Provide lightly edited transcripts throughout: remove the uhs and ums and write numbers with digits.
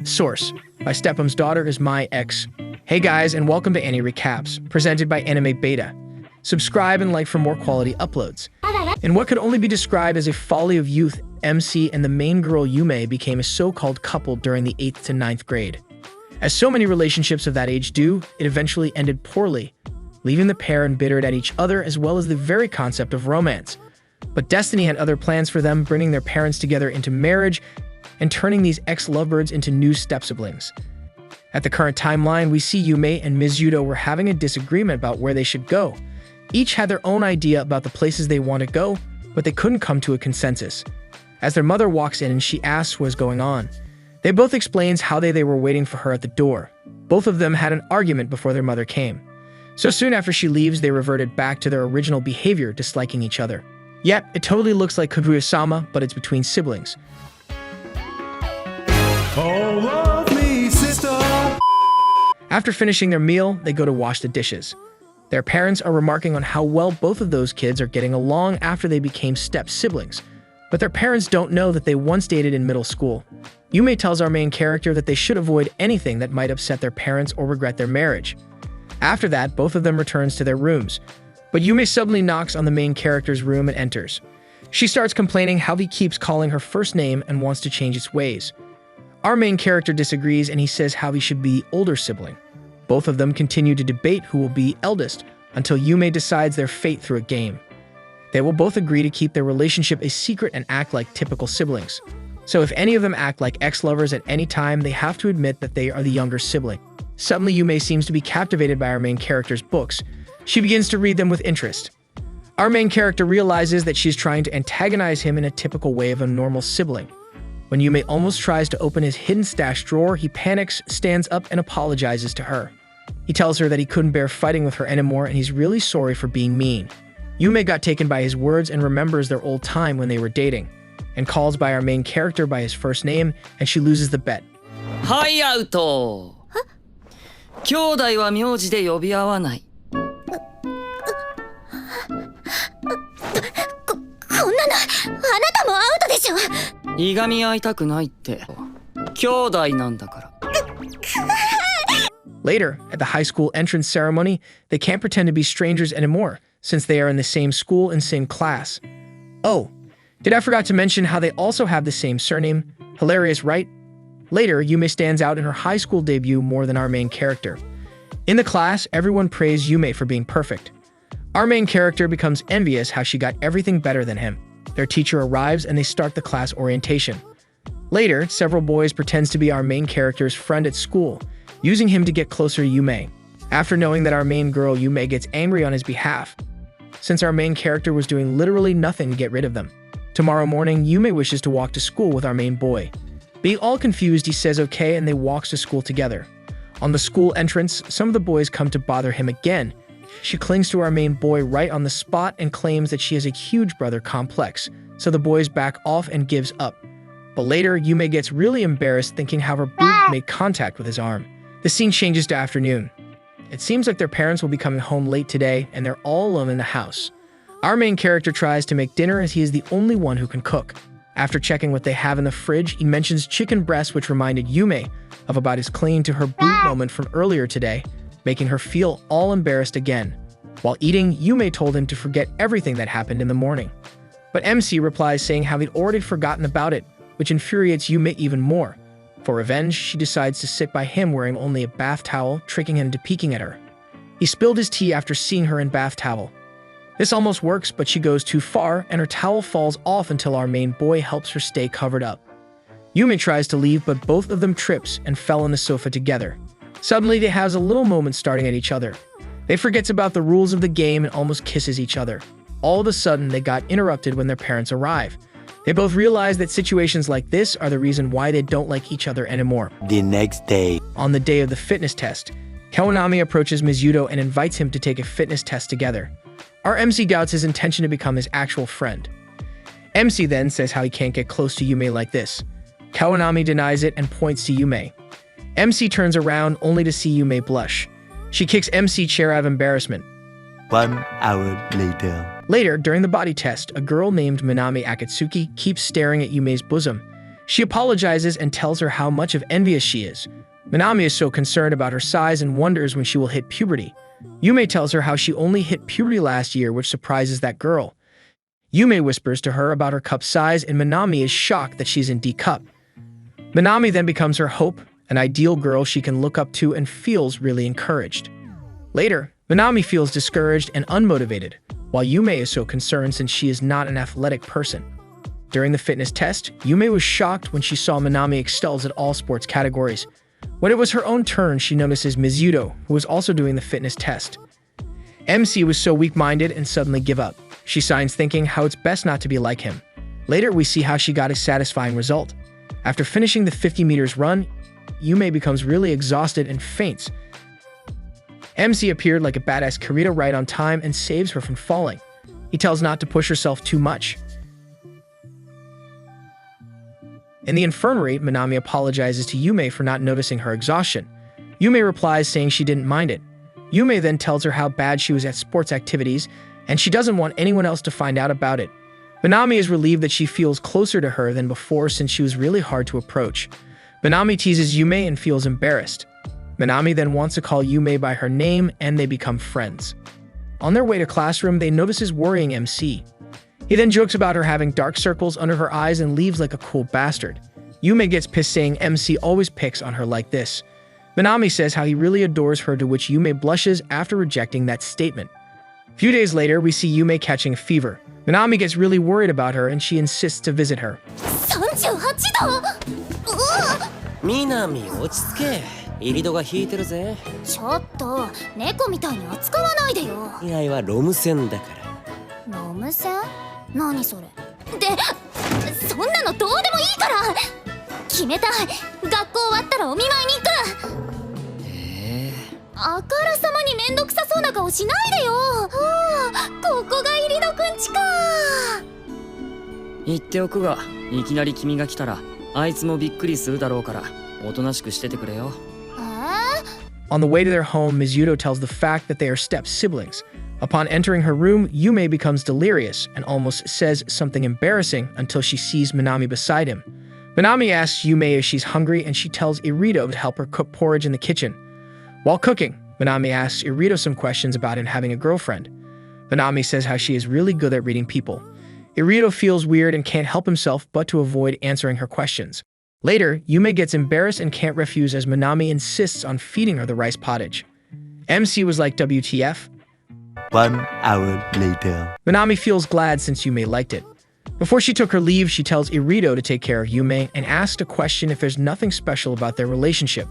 Source: by Stepum's daughter is my ex. Hey guys, and welcome to AniRecapz, presented by Anime Beta. Subscribe and like for more quality uploads. In what could only be described as a folly of youth, MC and the main girl Yume became a so-called couple during the 8th to 9th grade. As so many relationships of that age do, it eventually ended poorly, leaving the pair embittered at each other as well as the very concept of romance. But destiny had other plans for them, bringing their parents together into marriage and turning these ex-lovebirds into new step-siblings. At the current timeline, we see Yume and Mizuto were having a disagreement about where they should go. Each had their own idea about the places they want to go, but they couldn't come to a consensus. As their mother walks in and she asks what's going on, they both explains how they were waiting for her at the door. Both of them had an argument before their mother came. So soon after she leaves, they reverted back to their original behavior, disliking each other. Yep, it totally looks like Kaguya-sama, but it's between siblings. Oh, love me, sister. After finishing their meal, they go to wash the dishes. Their parents are remarking on how well both of those kids are getting along after they became step-siblings. But their parents don't know that they once dated in middle school. Yume tells our main character that they should avoid anything that might upset their parents or regret their marriage. After that, both of them returns to their rooms. But Yume suddenly knocks on the main character's room and enters. She starts complaining how he keeps calling her first name and wants to change its ways. Our main character disagrees and he says how he should be the older sibling. Both of them continue to debate who will be eldest until Yume decides their fate through a game. They will both agree to keep their relationship a secret and act like typical siblings. So if any of them act like ex-lovers at any time, they have to admit that they are the younger sibling. Suddenly, Yume seems to be captivated by our main character's books. She begins to read them with interest. Our main character realizes that she's trying to antagonize him in a typical way of a normal sibling. When Yume almost tries to open his hidden stash drawer, he panics, stands up, and apologizes to her. He tells her that he couldn't bear fighting with her anymore and he's really sorry for being mean. Yume got taken by his words and remembers their old time when they were dating, and calls by our main character by his first name, and she loses the bet. Hi out! 兄弟は名字で呼び合わない。こんなの、あなたもアウトでしょ。いがみ合いたくないって。兄弟なんだから。Later, at the high school entrance ceremony, they can't pretend to be strangers anymore, since they are in the same school and same class. Oh, did I forgot to mention how they also have the same surname? Hilarious, right? Later, Yume stands out in her high school debut more than our main character. In the class, everyone praised Yume for being perfect. Our main character becomes envious how she got everything better than him. Their teacher arrives and they start the class orientation. Later, several boys pretends to be our main character's friend at school, using him to get closer to Yume. After knowing that our main girl Yume gets angry on his behalf, since our main character was doing literally nothing to get rid of them. Tomorrow morning, Yume wishes to walk to school with our main boy. Being all confused, he says okay and they walk to school together. On the school entrance, some of the boys come to bother him again. She clings to our main boy right on the spot and claims that she has a huge brother complex, so the boys back off and gives up. But later, Yume gets really embarrassed thinking how her boob made contact with his arm. The scene changes to afternoon. It seems like their parents will be coming home late today and they're all alone in the house. Our main character tries to make dinner as he is the only one who can cook. After checking what they have in the fridge, he mentions chicken breast, which reminded Yume of about his clinging to her boob moment from earlier today, making her feel all embarrassed again. While eating, Yume told him to forget everything that happened in the morning. But MC replies saying how he'd already forgotten about it, which infuriates Yume even more. For revenge, she decides to sit by him wearing only a bath towel, tricking him into peeking at her. He spilled his tea after seeing her in bath towel. This almost works, but she goes too far, and her towel falls off until our main boy helps her stay covered up. Yume tries to leave, but both of them trips and fell on the sofa together. Suddenly, they have a little moment starting at each other. They forgets about the rules of the game and almost kisses each other. All of a sudden, they got interrupted when their parents arrive. They both realize that situations like this are the reason why they don't like each other anymore. The next day. On the day of the fitness test, Kawanami approaches Mizuto and invites him to take a fitness test together. Our MC doubts his intention to become his actual friend. MC then says how he can't get close to Yume like this. Kawanami denies it and points to Yume. MC turns around only to see Yume blush. She kicks MC chair out of embarrassment. 1 hour later. Later, during the body test, a girl named Minami Akatsuki keeps staring at Yume's bosom. She apologizes and tells her how much of envious she is. Manami is so concerned about her size and wonders when she will hit puberty. Yume tells her how she only hit puberty last year, which surprises that girl. Yume whispers to her about her cup size, and Manami is shocked that she's in D cup. Manami then becomes her hope, an ideal girl she can look up to, and feels really encouraged. Later, Manami feels discouraged and unmotivated, while Yume is so concerned since she is not an athletic person. During the fitness test, Yume was shocked when she saw Manami excels at all sports categories. When it was her own turn, she notices Mizuto, who was also doing the fitness test. MC was so weak-minded and suddenly give up. She signs thinking how it's best not to be like him. Later, we see how she got a satisfying result. After finishing the 50 meters run, Yume becomes really exhausted and faints. MC appeared like a badass Kirito right on time and saves her from falling. He tells not to push herself too much. In the infirmary, Manami apologizes to Yume for not noticing her exhaustion. Yume replies saying she didn't mind it. Yume then tells her how bad she was at sports activities, and she doesn't want anyone else to find out about it. Manami is relieved that she feels closer to her than before since she was really hard to approach. Manami teases Yume and feels embarrassed. Manami then wants to call Yume by her name, and they become friends. On their way to classroom, they notice his worrying MC. He then jokes about her having dark circles under her eyes and leaves like a cool bastard. Yume gets pissed saying MC always picks on her like this. Manami says how he really adores her, to which Yume blushes after rejecting that statement. A few days later, we see Yume catching a fever. Manami gets really worried about her and she insists to visit her. 38度。南落ち着け。入り戸が引いてるぜ。ちょっと猫みたいに扱わないでよ。以外はロム線だから。ロム線？何それ？で、そんなのどうでもいいから。決めた。学校終わったらお見舞いに行く。あからさまにめんどくさそうな顔しないでよ。ここが入り戸くんちか。言っておくが、いきなり君が来たらあいつもびっくりするだろうから、おとなしくしててくれよ。On the way to their home, Mizuto tells the fact that they are step-siblings. Upon entering her room, Yume becomes delirious and almost says something embarrassing until she sees Manami beside him. Manami asks Yume if she's hungry, and she tells Irito to help her cook porridge in the kitchen. While cooking, Manami asks Irito some questions about him having a girlfriend. Manami says how she is really good at reading people. Irito feels weird and can't help himself but to avoid answering her questions. Later, Yume gets embarrassed and can't refuse as Manami insists on feeding her the rice pottage. MC was like, WTF? 1 hour later. Manami feels glad since Yume liked it. Before she took her leave, she tells Irito to take care of Yume and asks a question if there's nothing special about their relationship.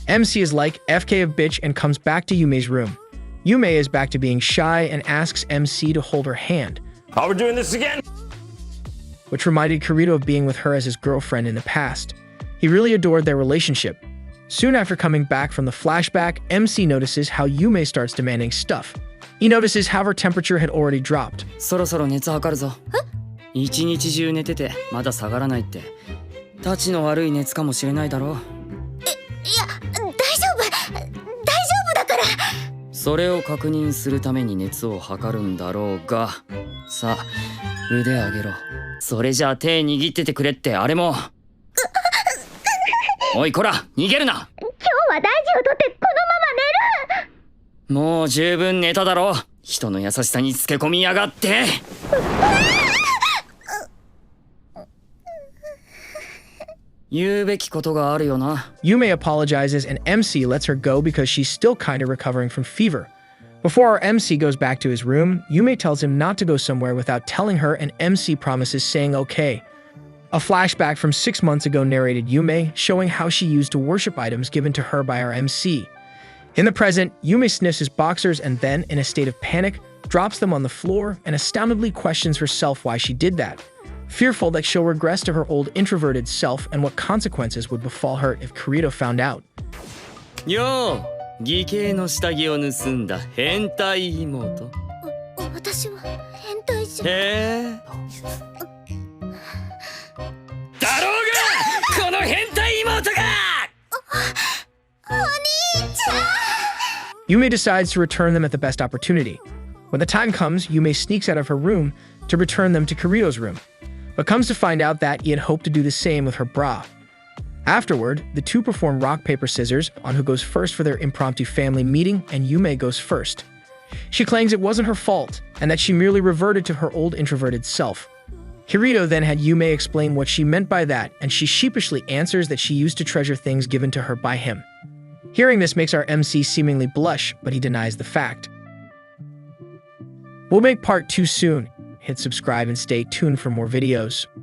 MC is like, FK of bitch, and comes back to Yume's room. Yume is back to being shy and asks MC to hold her hand. Oh, we're doing this again? Which reminded Kirito of being with her as his girlfriend in the past. He really adored their relationship. Soon after coming back from the flashback, MC notices how Yume starts demanding stuff. He notices how her temperature had already dropped. そろそろ熱測るぞ。一日中寝ててまだ下がらないって。たちの悪い熱かもしれないだろう。いや、大丈夫だから。それを確認するために熱を測るんだろうが、さあ腕上げろ。それじゃあ手握っててくれってあれも。おいこら逃げるな。今日は大事をとってこのまま寝る。もう十分寝ただろ。人の優しさにつけ込みやがって。言うべきことがあるよな。Yume apologizes and MC lets her go because she's still kinda recovering from fever. Before our MC goes back to his room, Yume tells him not to go somewhere without telling her, and MC promises saying okay. A flashback from 6 months ago narrated Yume, showing how she used to worship items given to her by our MC. In the present, Yume sniffs his boxers and then, in a state of panic, drops them on the floor and astoundedly questions herself why she did that, fearful that she'll regress to her old introverted self and what consequences would befall her if Kirito found out. よう、義兄の下着を盗んだ変態妹。私は変態じゃ。へえ。だろうが、この変態妹が。お兄ちゃん。Yume decides to return them at the best opportunity. When the time comes, Yume sneaks out of her room to return them to Kirito's room. but comes to find out that he had hoped to do the same with her bra. Afterward, the two perform rock, paper, scissors on who goes first for their impromptu family meeting, and Yume goes first. She claims it wasn't her fault, and that she merely reverted to her old introverted self. Kirito then had Yume explain what she meant by that, and she sheepishly answers that she used to treasure things given to her by him. Hearing this makes our MC seemingly blush, but he denies the fact. We'll make part 2 soon. Hit subscribe and stay tuned for more videos.